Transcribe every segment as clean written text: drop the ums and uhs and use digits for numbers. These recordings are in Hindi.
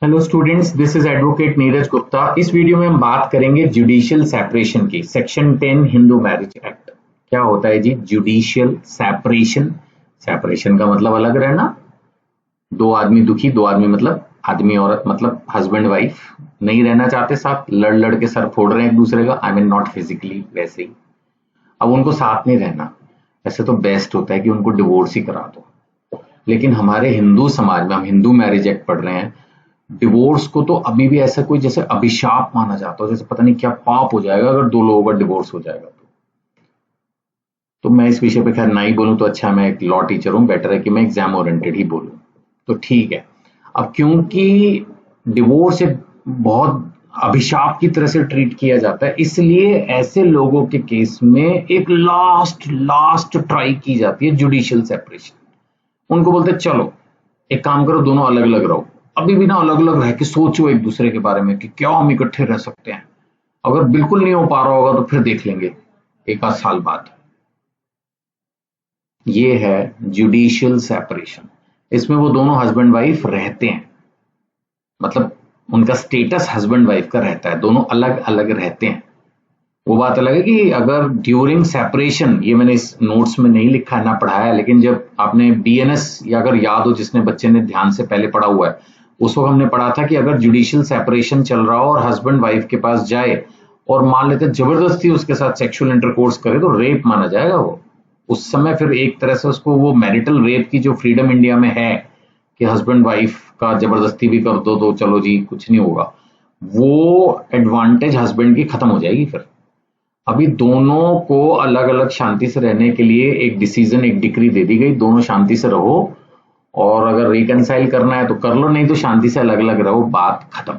Hello students, this is advocate Neeraj Gupta. इस वीडियो में हम बात करेंगे जुडिशियल सेपरेशन की। सेक्शन 10 हिंदू मैरिज एक्ट क्या होता है जी? Judicial separation. सेपरेशन का मतलब अलग रहना। दो आदमी दुखी, दो आदमी मतलब आदमी औरत, मतलब हस्बैंड वाइफ नहीं रहना चाहते साथ, लड़ लड़ के सर फोड़ रहे हैं एक दूसरे का। आई मीन नॉट फिजिकली, वैसे ही। अब उनको साथ नहीं रहना। ऐसे तो बेस्ट होता है कि उनको डिवोर्स ही करा दो, लेकिन हमारे हिंदू समाज में हम हिंदू मैरिज एक्ट पढ़ रहे हैं। डिवोर्स को तो अभी भी ऐसा कोई जैसे अभिशाप माना जाता हो, जैसे पता नहीं क्या पाप हो जाएगा अगर दो लोगों का डिवोर्स हो जाएगा तो मैं इस विषय पे खैर ना ही बोलूं तो अच्छा। मैं एक लॉ टीचर हूं, बेटर है कि मैं एग्जाम ओरिएंटेड ही बोलूं। तो ठीक है। अब क्योंकि डिवोर्स एक बहुत अभिशाप की तरह से ट्रीट किया जाता है, इसलिए ऐसे लोगों के केस में एक लास्ट लास्ट ट्राई की जाती है जुडिशियल सेपरेशन। उनको बोलते हैं चलो एक काम करो, दोनों अलग अलग रहो। अभी भी ना अलग अलग रह के सोचो एक दूसरे के बारे में कि क्या हम इकट्ठे रह सकते हैं। अगर बिल्कुल नहीं हो पा रहा होगा तो फिर देख लेंगे एक आध साल बाद। ये है जुडिशियल सेपरेशन। इसमें वो दोनों हस्बैंड वाइफ रहते हैं, मतलब उनका स्टेटस हस्बैंड वाइफ का रहता है, दोनों अलग अलग रहते हैं। वो बात अलग है कि अगर ड्यूरिंग सेपरेशन, ये मैंने इस नोट्स में नहीं लिखा है ना पढ़ाया, लेकिन जब आपने बीएनएस या अगर याद हो, जिसने बच्चे ने ध्यान से पहले पढ़ा हुआ है, उस वक्त हमने पढ़ा था कि अगर जुडिशियल सेपरेशन चल रहा हो और हस्बैंड वाइफ के पास जाए और मान लेते जबरदस्ती उसके साथ सेक्सुअल इंटरकोर्स करे तो रेप माना जाएगा वो। उस समय फिर एक तरह से उसको वो मैरिटल रेप की जो फ्रीडम इंडिया में है कि हस्बैंड वाइफ का जबरदस्ती भी कर दो तो चलो जी कुछ नहीं होगा, वो एडवांटेज हस्बैंड की खत्म हो जाएगी फिर। अभी दोनों को अलग अलग शांति से रहने के लिए एक डिसीजन, एक डिक्री दे दी गई, दोनों शांति से रहो, और अगर रिकनसाइल करना है तो कर लो, नहीं तो शांति से अलग अलग रहो, बात खत्म।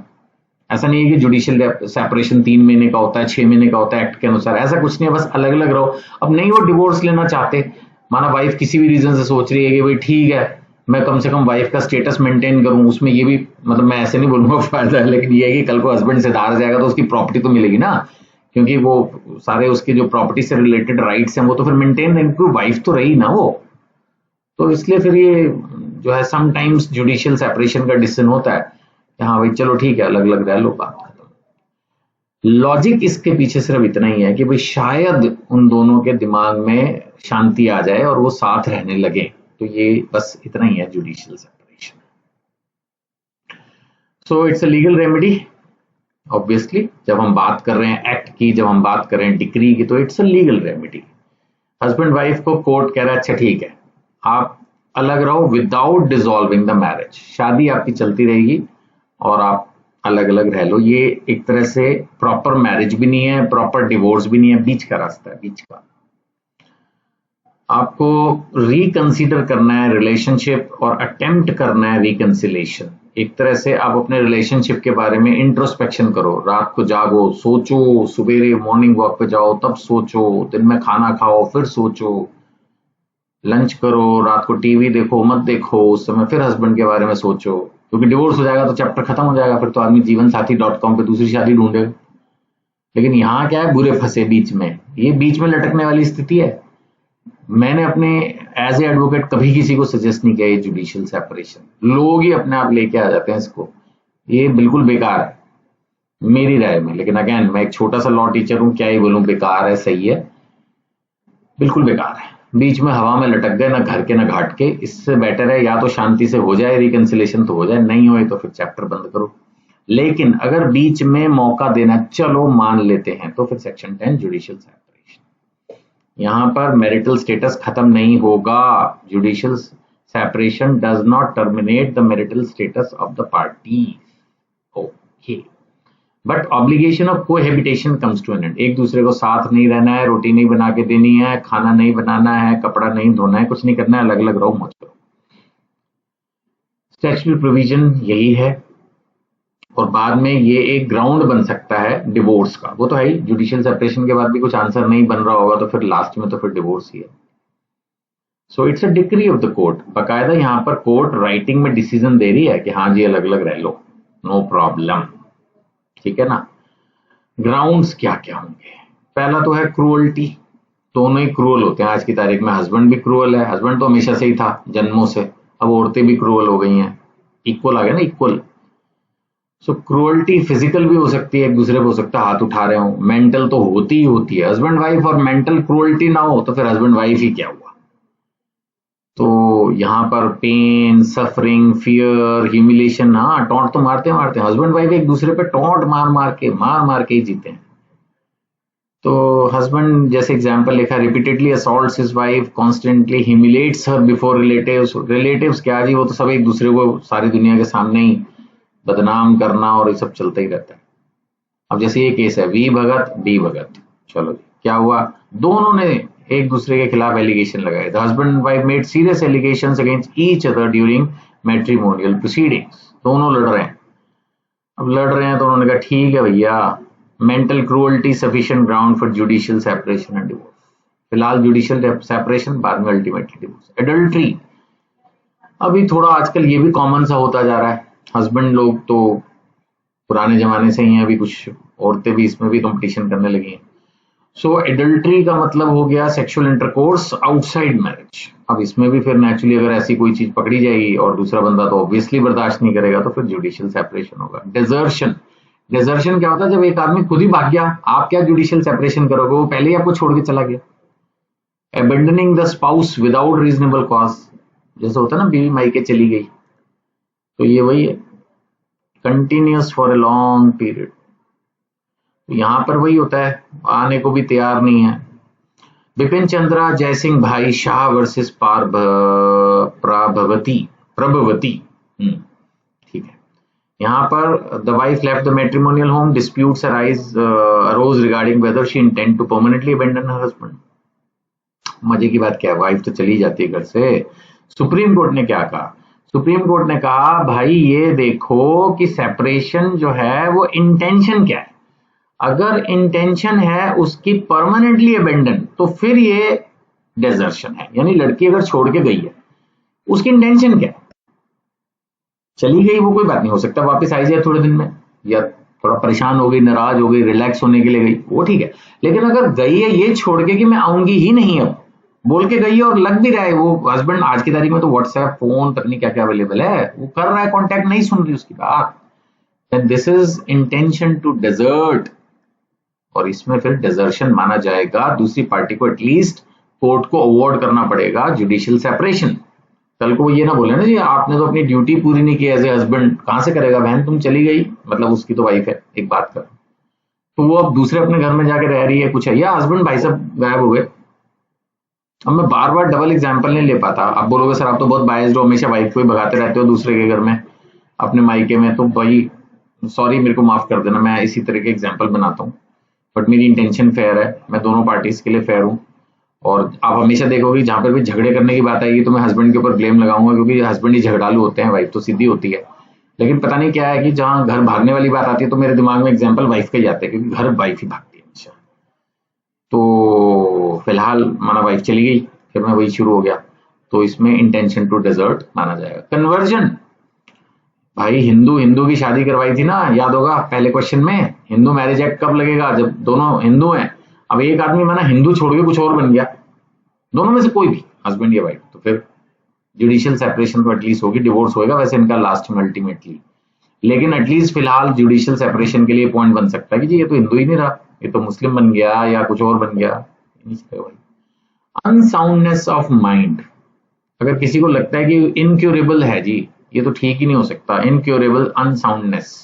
ऐसा नहीं है कि जुडिशियल सेपरेशन 3 महीने का होता है, 6 महीने का होता है एक्ट के अनुसार, ऐसा कुछ नहीं है, बस अलग अलग रहो। अब नहीं वो डिवोर्स लेना चाहते, माना वाइफ किसी भी रीजन से सोच रही है कि भाई ठीक है मैं कम से कम वाइफ का स्टेटस मेंटेन करूं, उसमें ये भी मतलब मैं ऐसे नहीं बोलूंगा फायदा है, लेकिन ये है कि कल को हस्बैंड से दार जाएगा तो उसकी प्रॉपर्टी तो मिलेगी ना, क्योंकि वो सारे उसके जो प्रॉपर्टी से रिलेटेड राइट्स हैं वो तो फिर मेंटेन रहेंगे, क्योंकि वाइफ तो रही ना वो। तो इसलिए फिर ये जो है समटाइम्स जुडिशियल सेपरेशन का डिसीजन होता है कि हाँ भाई चलो ठीक है अलग अलग रह लो, बात खत्म। लॉजिक इसके पीछे सिर्फ इतना ही है कि भाई शायद उन दोनों के दिमाग में शांति आ जाए और वो साथ रहने लगे, तो ये बस इतना ही है judicial separation. So it's a legal remedy. Obviously जब हम बात कर रहे हैं एक्ट की, जब हम बात कर रहे हैं डिक्री की, तो it's a legal remedy. Husband wife को कोर्ट कह रहा है अच्छा ठीक है आप अलग रहो विदाउट डिसॉल्विंग द मैरिज, शादी आपकी चलती रहेगी और आप अलग अलग रह लो। ये एक तरह से प्रॉपर मैरिज भी नहीं है, प्रॉपर डिवोर्स भी नहीं है, बीच का रास्ता है, बीच का। आपको रिकंसीडर करना है रिलेशनशिप और अटेम्प्ट करना है रिकंसिलेशन। एक तरह से आप अपने रिलेशनशिप के बारे में इंट्रोस्पेक्शन करो, रात को जागो, सोचो, सवेरे मॉर्निंग वॉक पे जाओ तब सोचो, दिन में खाना खाओ फिर सोचो, लंच करो, रात को टीवी देखो मत देखो, उस समय फिर हस्बैंड के बारे में सोचो, क्योंकि डिवोर्स हो जाएगा तो चैप्टर खत्म हो जाएगा, फिर तो आदमी जीवन साथी .com पे दूसरी शादी ढूंढेगा। लेकिन यहाँ क्या है, बुरे फंसे बीच में, ये बीच में लटकने वाली स्थिति है। मैंने अपने एज ए एडवोकेट कभी किसी को सजेस्ट नहीं किया ये जुडिशियल सेपरेशन, लोग ही अपने आप लेके आ जाते हैं इसको, ये बिल्कुल बेकार है मेरी राय में। लेकिन अगेन मैं एक छोटा सा लॉ टीचर हूं, क्या ही बोलूं, बेकार है सही है, बिल्कुल बेकार है। बीच में हवा में लटक गए, ना घर के ना घाट के। इससे बेटर है या तो शांति से हो जाए रिकंसिलेशन तो हो जाए, नहीं होए तो फिर चैप्टर बंद करो। लेकिन अगर बीच में मौका देना, चलो मान लेते हैं, तो फिर सेक्शन 10 जुडिशियल सेपरेशन। यहां पर मैरिटल स्टेटस खत्म नहीं होगा। Judicial separation does not terminate the marital status of the party. Okay, but obligation of cohabitation comes to an end. एक दूसरे को साथ नहीं रहना है, रोटी नहीं बना के देनी है, खाना नहीं बनाना है, कपड़ा नहीं धोना है, कुछ नहीं करना है, अलग अलग रहो, मौज करो। स्टैट्यूटरी प्रोविजन यही है, और बाद में ये एक ग्राउंड बन सकता है डिवोर्स का, वो तो है ही। जुडिशियल सेपरेशन के बाद भी कुछ आंसर नहीं बन रहा होगा तो फिर लास्ट में तो फिर डिवोर्स ही है। So it's a decree of the court. बाकायदा यहाँ पर कोर्ट राइटिंग में डिसीजन दे रही है कि हाँ जी अलग अलग रह लो, नो प्रॉब्लम, ठीक है ना। ग्राउंड्स क्या क्या होंगे? पहला तो है क्रूअल्टी। दोनों ही क्रूअल होते हैं आज की तारीख में, हस्बैंड भी क्रूअल है, हस्बैंड तो हमेशा से ही था जन्मों से, अब औरतें भी क्रूअल हो गई हैं, इक्वल आ गया ना, इक्वल। सो क्रूअल्टी फिजिकल भी हो सकती है, एक दूसरे पे हो सकता है, हाथ उठा रहे हो, मेंटल तो होती ही होती है। हस्बैंड वाइफ और मेंटल क्रूअल्टी ना हो तो फिर हस्बैंड वाइफ ही क्या हुआ। तो यहाँ पर पेन, सफरिंग, फियर, ह्यूमिलेशन, हाँ टॉन्ट तो मारते मारते हस्बैंड वाइफ एक दूसरे पे टॉन्ट मार मार के ही जीते हैं। तो हस्बैंड जैसे एग्जांपल लिखा, repeatedly assaults his wife, constantly humiliates her before relatives. Relatives क्या जी, वो तो सब एक दूसरे को सारी दुनिया के सामने ही बदनाम करना और ये सब चलता ही रहता है। अब जैसे ये केस है वी भगत बी भगत, चलो क्या हुआ, दोनों ने एक दूसरे के खिलाफ एलिगेशन लगाए। The husband wife made serious allegations against each other during matrimonial proceedings. दोनों लड़ रहे हैं, अब लड़ रहे हैं तो उन्होंने कहा ठीक है भैया, mental cruelty sufficient ground for judicial separation and divorce. फिलहाल जुडिशियल सेपरेशन, बाद में अल्टीमेटली डिवोर्स। एडल्ट्री, अभी थोड़ा आजकल ये भी कॉमन सा होता जा रहा है। हस्बैंड लोग तो पुराने जमाने से ही हैं, अभी कुछ औरतें भी इसमें भी कंपटीशन करने लगी हैं। सो एडल्ट्री का मतलब हो गया सेक्सुअल इंटरकोर्स आउटसाइड मैरिज। अब इसमें भी फिर नेचुरली अगर ऐसी कोई चीज पकड़ी जाएगी और दूसरा बंदा तो ऑब्वियसली बर्दाश्त नहीं करेगा, तो फिर जुडिशियल सेपरेशन होगा। डिजर्शन, डिजर्शन क्या होता है, जब एक आदमी खुद ही भाग गया, आप क्या जुडिशियल सेपरेशन करोगे, वो पहले ही आपको छोड़ के चला गया। Abandoning the spouse without reasonable cause, जैसे होता है ना बीवी मायके चली गई, तो ये वही है, continuous for a long period. यहां पर वही होता है, आने को भी तैयार नहीं है। बिपिन चंद्रा जयसिंह भाई शाह वर्सेस प्रभवती, ठीक है। यहाँ पर the wife left the matrimonial home, disputes arose regarding whether she intend to permanently abandon her husband. मजे की बात क्या है, वाइफ तो चली जाती है घर से। सुप्रीम कोर्ट ने क्या कहा, सुप्रीम कोर्ट ने कहा भाई ये देखो कि सेपरेशन जो है वो इंटेंशन क्या है। अगर इंटेंशन है उसकी परमानेंटली अबेंडन, तो फिर ये डेजर्शन है। यानी लड़की अगर छोड़ के गई है, उसकी इंटेंशन क्या है, चली गई वो कोई बात नहीं, हो सकता वापस आई जाए थोड़े दिन में, या थोड़ा परेशान हो गई, नाराज हो गई, रिलैक्स होने के लिए गई, वो ठीक है। लेकिन अगर गई है ये छोड़ के कि मैं आऊंगी ही नहीं, अब बोल के गई है और लग भी रहा है, वो हस्बैंड आज की तारीख में तो व्हाट्सएप, फोन, पता नहीं क्या क्या अवेलेबल है, वो कर रहा है कॉन्टैक्ट, नहीं सुन रही उसकी बात, this is intention to desert, और इसमें फिर डेजर्शन माना जाएगा। दूसरी पार्टी को एटलीस्ट कोर्ट को अवॉर्ड करना पड़ेगा जुडिशियल सेपरेशन। कल को ये ना बोले ना जी आपने तो अपनी ड्यूटी पूरी नहीं की एज ए हस्बैंड, कहां से करेगा, बहन तुम चली गई, मतलब उसकी तो वाइफ है, एक बात कर, तो वो अब दूसरे अपने घर में जाके रह रही है, कुछ है, या हस्बैंड भाई साहब गायब हो गए। अब मैं बार बार डबल एग्जाम्पल नहीं ले पाता, आप बोलोगे सर आप तो बहुत बायस्ड हो, हमेशा वाइफ को ही भगाते रहते हो दूसरे के घर में, अपने मायके में, तो भाई सॉरी मेरे को माफ कर देना, मैं इसी तरह के एग्जाम्पल बनाता हूँ, बट मेरी इंटेंशन फेयर है, मैं दोनों पार्टीज के लिए फेयर हूँ। और आप हमेशा देखोगे जहां पर भी झगड़े करने की बात आएगी तो मैं हस्बैंड के ऊपर ब्लेम लगाऊंगा, क्योंकि हस्बैंड ही झगड़ालू होते हैं, वाइफ तो सीधी होती है। लेकिन पता नहीं क्या है कि जहां घर भागने वाली बात आती है तो मेरे दिमाग में एग्जाम्पल वाइफ का ही आता है, क्योंकि घर वाइफ ही भागती है हमेशा। तो फिलहाल माना वाइफ चली गई, फिर मैं वही शुरू हो गया, तो इसमें इंटेंशन टू डेजर्ट माना जाएगा। कन्वर्जन, भाई हिंदू हिंदू की शादी करवाई थी ना, याद होगा पहले क्वेश्चन में, हिंदू मैरिज एक्ट कब लगेगा, जब दोनों हिंदू हैं। अब एक आदमी माना हिंदू छोड़ के कुछ और बन गया, दोनों में से कोई भी, हस्बैंड या वाइफ, तो फिर जुडिशियल सेपरेशन तो एटलीस्ट होगी, डिवोर्स होएगा वैसे इनका लास्ट में अल्टीमेटली, लेकिन एटलीस्ट फिलहाल जुडिशियल सेपरेशन के लिए पॉइंट बन सकता है कि जी ये तो हिंदू ही नहीं रहा, ये तो मुस्लिम बन गया या कुछ और बन गया। अनसाउंडनेस ऑफ माइंड, अगर किसी को लगता है कि इनक्यूरेबल है जी, ये तो ठीक ही नहीं हो सकता, इनक्यूरेबल अनसाउंडनेस,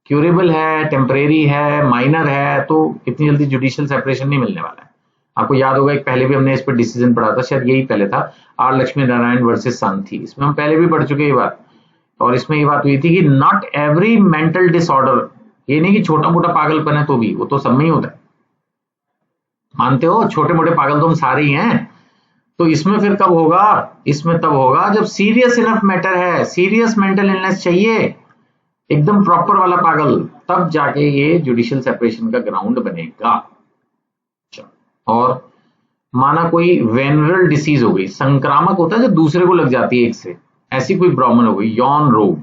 क्यूरेबल है, टेम्परेरी है, माइनर है, तो इतनी जल्दी जुडिशियल सेपरेशन नहीं मिलने वाला है। आपको याद होगा एक पहले भी हमने इस पर डिसीजन पढ़ा था, शायद यही पहले था, आर लक्ष्मी नारायण वर्सेस सांथी, इसमें हम पहले भी पढ़ चुके ये बात, और इसमें ये बात हुई थी कि नॉट एवरी मेंटल डिसऑर्डर, ये नहीं कि छोटा मोटा पागलपन है तो भी, वो तो सब में ही होता है, मानते हो, छोटे मोटे पागल तो हम सारे ही हैं। तो इसमें फिर कब होगा, इसमें तब होगा जब सीरियस इनफ मैटर है, सीरियस मेंटल इलनेस चाहिए, एकदम प्रॉपर वाला पागल, तब जाके ये जुडिशियल सेपरेशन का ग्राउंड बनेगा। और माना कोई वेनरल डिसीज हो गई, संक्रामक होता है जो दूसरे को लग जाती है एक से, ऐसी कोई प्रॉब्लम हो गई, यौन रोग,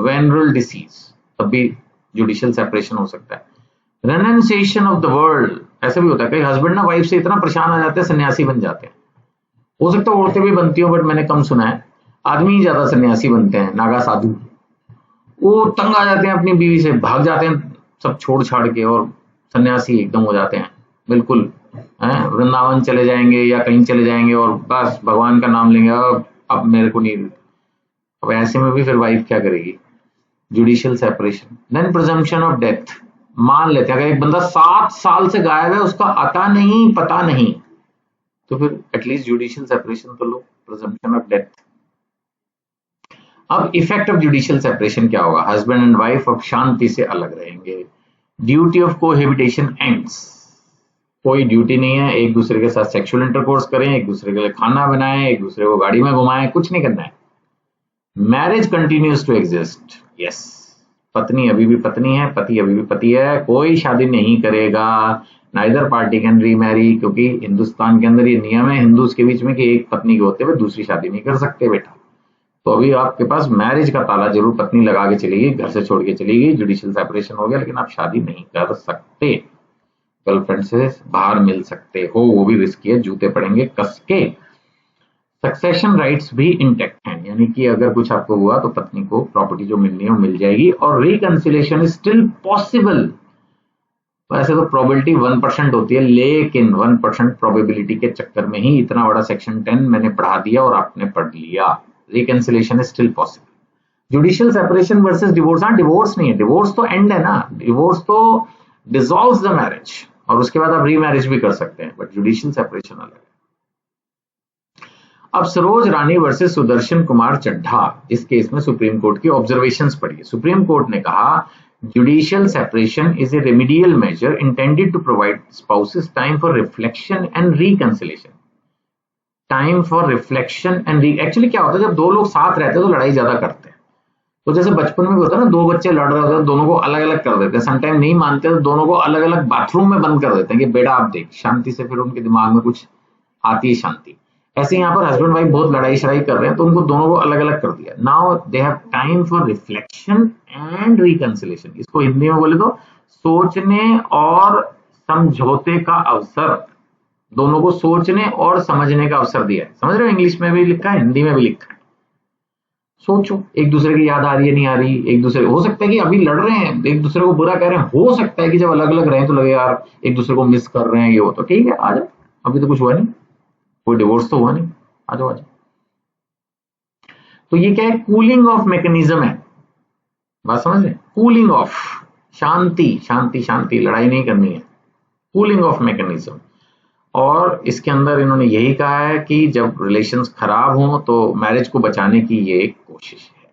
वेनरल डिसीज, तब भी जुडिशियल सेपरेशन हो सकता है। रेनंसिएशन ऑफ द वर्ल्ड, ऐसा भी होता है, कई हस्बैंड ना वाइफ से इतना परेशान आ जाते हैं सन्यासी बन जाते हैं, हो सकता है औरतें भी बनती हो, बट मैंने कम सुना है, आदमी ही ज्यादा सन्यासी बनते हैं, नागा साधु, वो तंग आ जाते हैं अपनी बीवी से, भाग जाते हैं सब छोड़ छाड़ के और सन्यासी एकदम हो जाते हैं बिल्कुल, वृंदावन चले जाएंगे या कहीं चले जाएंगे और बस भगवान का नाम लेंगे, अब मेरे को नहीं। अब ऐसे में भी फिर वाइफ क्या करेगी? Judicial separation. Then presumption of death, मान लेते हैं अगर एक बंदा 7 साल से गायब है, उसका आता नहीं पता नहीं, तो फिर एटलीस्ट जुडिशियल सेपरेशन तो लो, प्रिजम्पशन ऑफ डेथ। अब इफेक्ट ऑफ जुडिशियल सेपरेशन क्या होगा? हस्बैंड एंड वाइफ अब शांति से अलग रहेंगे। ड्यूटी ऑफ कोहेबिटेशन एंड्स, कोई ड्यूटी नहीं है एक दूसरे के साथ सेक्सुअल इंटरकोर्स करें, एक दूसरे के लिए खाना बनाएं, एक दूसरे को गाड़ी में घुमाएं, कुछ नहीं करना है। Marriage continues to exist, yes, पत्नी अभी भी पत्नी है, पति अभी भी पति है, कोई शादी नहीं करेगा, नाइदर पार्टी कैन रीमैरी, क्योंकि हिंदुस्तान के अंदर ये नियम है हिंदूज के बीच में कि एक पत्नी के होते हुए दूसरी शादी नहीं कर सकते बेटा। तो अभी आपके पास मैरिज का ताला जरूर पत्नी लगा के चली गई, घर से छोड़ के चली गई, जुडिशियल सेपरेशन हो गया, लेकिन आप शादी नहीं कर सकते, गर्लफ्रेंड से बाहर मिल सकते हो, वो भी रिस्की है, जूते पड़ेंगे कस के। सक्सेशन राइट्स भी इंटैक्ट हैं, यानी कि अगर कुछ आपको हुआ तो पत्नी को प्रॉपर्टी जो मिलनी है वो मिल जाएगी। और रिकंसिलिएशन इज स्टिल पॉसिबल, वैसे तो प्रोबेबिलिटी 1% होती है, लेकिन 1% प्रोबेबिलिटी के चक्कर में ही इतना बड़ा सेक्शन 10 मैंने पढ़ा दिया और आपने पढ़ लिया। Reconciliation is still possible. Judicial separation versus divorce, हाँ डिवोर्स नहीं है, डिवोर्स तो एंड है ना, डिवोर्स तो डिसॉल्व्स द मैरिज और उसके बाद आप रीमैरिज भी कर सकते हैं, बट जुडिशियल सेपरेशन अलग है। अब सरोज रानी वर्सेस सुदर्शन कुमार चड्ढा, इस केस में सुप्रीम कोर्ट की ऑब्जर्वेशंस पढ़िए। सुप्रीम कोर्ट ने कहा judicial separation is a remedial measure intended to provide spouses time for reflection and reconciliation. Time for reflection and actually क्या होता है, जब दो लोग साथ रहते हैं तो लड़ाई ज्यादा करते हैं। तो जैसे बचपन में भी होता है ना, दो बच्चे लड़ रहे होते हैं, दोनों को अलग अलग कर देते हैं, समटाइम नहीं मानते तो दोनों को अलग अलग बाथरूम में बंद कर देते हैं कि बेटा आप देख, शांति से, फिर उनके दिमाग में कुछ आती है शांति। ऐसे यहाँ पर हस्बैंड वाइफ बहुत लड़ाई शड़ाई कर रहे हैं तो उनको दोनों को अलग अलग कर दिया। Now they have time for reflection and reconciliation, इसको हिंदी में बोले तो सोचने और समझौते का अवसर, दोनों को सोचने और समझने का अवसर दिया है। समझ रहे हो, इंग्लिश में भी लिखा है, हिंदी में भी लिखा है। सोचो एक दूसरे की याद आ रही है नहीं आ रही, एक दूसरे, हो सकता है कि अभी लड़ रहे हैं एक दूसरे को बुरा कह रहे हैं, हो सकता है कि जब अलग अलग रहे तो लगे यार एक दूसरे को मिस कर रहे हैं, ये हो तो ठीक है, आ जाओ, अभी तो कुछ हुआ नहीं, कोई डिवोर्स तो हुआ नहीं, आ जाओ आ जाओ। तो ये क्या है, कूलिंग ऑफ मैकेनिज्म है, बात समझ रहे, कूलिंग ऑफ, शांति शांति शांति, लड़ाई नहीं करनी है, कूलिंग ऑफ मैकेनिज्म। और इसके अंदर इन्होंने यही कहा है कि जब रिलेशंस खराब हों तो मैरिज को बचाने की ये एक कोशिश है।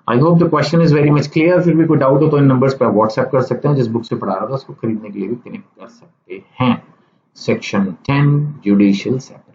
I hope the question is very much clear. फिर भी कोई डाउट हो तो इन नंबर्स पर व्हाट्सएप कर सकते हैं, जिस बुक से पढ़ा रहा था उसको खरीदने के लिए भी कनेक्ट कर सकते हैं। Section 10 judicial separation.